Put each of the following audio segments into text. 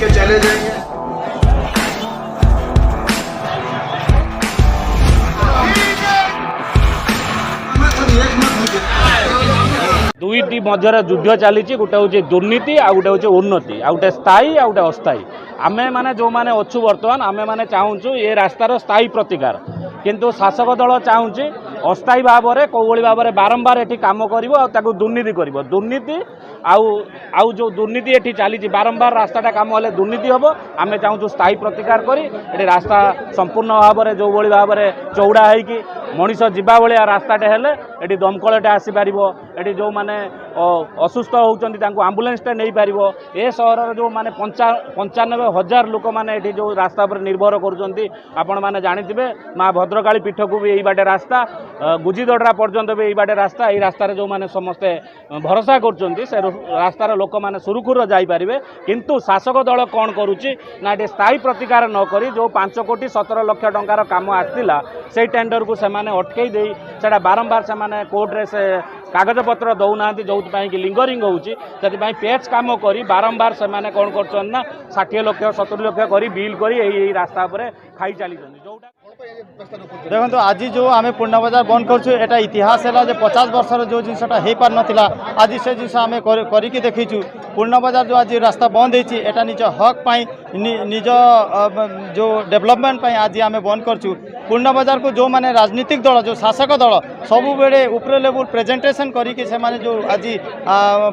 के चले जाएंगे। दुईटी मध्य युद्ध चली गोटे हूँ दुर्नीति आ गोटे हूँ उन्नति आ गोटे स्थायी आ गोटे अस्थायी आमे माने जो माने अच्छु बर्तमान आमे माने चाहूँ ये रास्तार स्थायी प्रतिकार किंतु शासक दल चाहूँगी अस्थायी भाव में कौली भाव में बारंबार ये कम कर दुर्नीति कर दुर्नीति आउ जो दुर्नीति ये चली बारंबार रास्ताटा कम हेल्ले दुर्नीति हम आम चाहूँ स्थायी प्रतिकार कर रास्ता संपूर्ण भाव में जो भाव में चौड़ा है मनीष जीवा भाया रास्ताटे हेल्ले ये दमकलटे आसीपर ये जो मैंने असुस्थ होती आम्बुलांसटे नहीं पार ए सहर जो मैंने 95,000 लोक मैंने जो रास्ता पर निर्भर कर जानिथे माँ भद्रकाली पीठ को भी यही बाटे रास्ता गुजीदड़ा पर्यंत भी यही बाटे रास्ता यही रास्तार जो मैंने समस्ते भरोसा कर रास्तार लोक मैंने सुरुखुर जापर किंतु शासक दल कौन करुच्ची ना ये स्थायी प्रतिकार नक जो 5 कोटी 17 लाख टंकार काम आसाला से टेंडर को से अटकई दे सेटा बारंबार से कोर्टे से कागज पत्र दौना जो कि लिंगरिंग होची पेच काम करी बारंबार से कौन कर 60 लाख 70 लाख कर बिल कर रास्ता पर खाई चली जोटा देखो आज जो आम पूर्ण बाजार बंद करा इतिहास है 50 वर्षर जो जिनसा हो पार नाला आज से जिन आम करके देखीचु पूर्ण बाजार जो आज रास्ता बंद होता निज हक पाई निज जो डेवलपमेंट आज आम बंद करचु पूर्ण बाजार को जो माने राजनीतिक दल जो शासक दल सबु बेले ऊपर लेवल प्रेजेंटेशन करके जो आज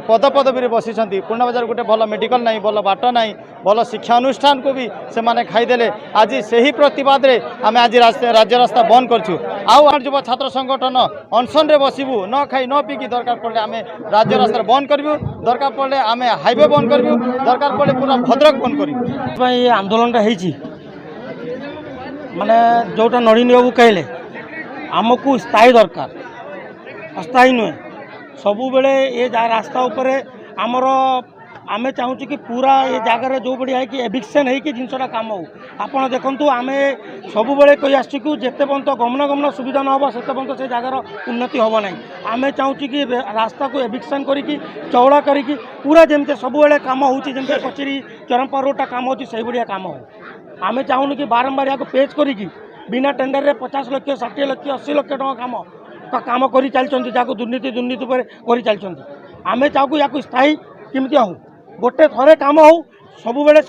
पद पदवी बसी पूर्ण बाजार गोटे भल मेडिकल ना भल बाट ना भल शिक्षा अनुष्ठान को भी से खाईदे आज से ही प्रतिवाद रे आम आज राज्य रास्ता बंद करछु आउ युवा छात्र संगठन अनशन रे बसबू न खाई न पीकी दरकार पड़े आम राज्य रास्ता बंद करूँ दरकार पड़े आम हाईवे बंद करूँ दरकार पड़े पूरा भद्रक बंद करूँ आंदोलन माने जोटा नवीन बाबू कहले आमको स्थायी दरकार अस्थायी नुहे सबु बेले ये रास्ता उपरे आमर आमे चाहूँ कि पूरा ये जगार जो बढ़िया है कि एविक्शन है कि जिनसा काम हो आपड़ देखु आम सब बेले कही आसू जिते पर्यंत गमनागमन सुविधा न हो से पर्यंत से जगार उन्नति हम ना आम चाहूँ कि रास्ता को एविक्शन करी चौड़ा करी पूरा जमते सब बेले कम होती कचेरी चरमपा रोडा काम होती से भाया काम हो आम चाहूँ कि बारंबार या पेच करी बिना टेंडर रे 50 लाख 60 लाख 80 लाख टका काम कर चलती जहाँ दुर्नीति दुर्नीति कर चलती आम चाहूँ या स्थायी केमती हो गोटे थरे काम हो सब बेले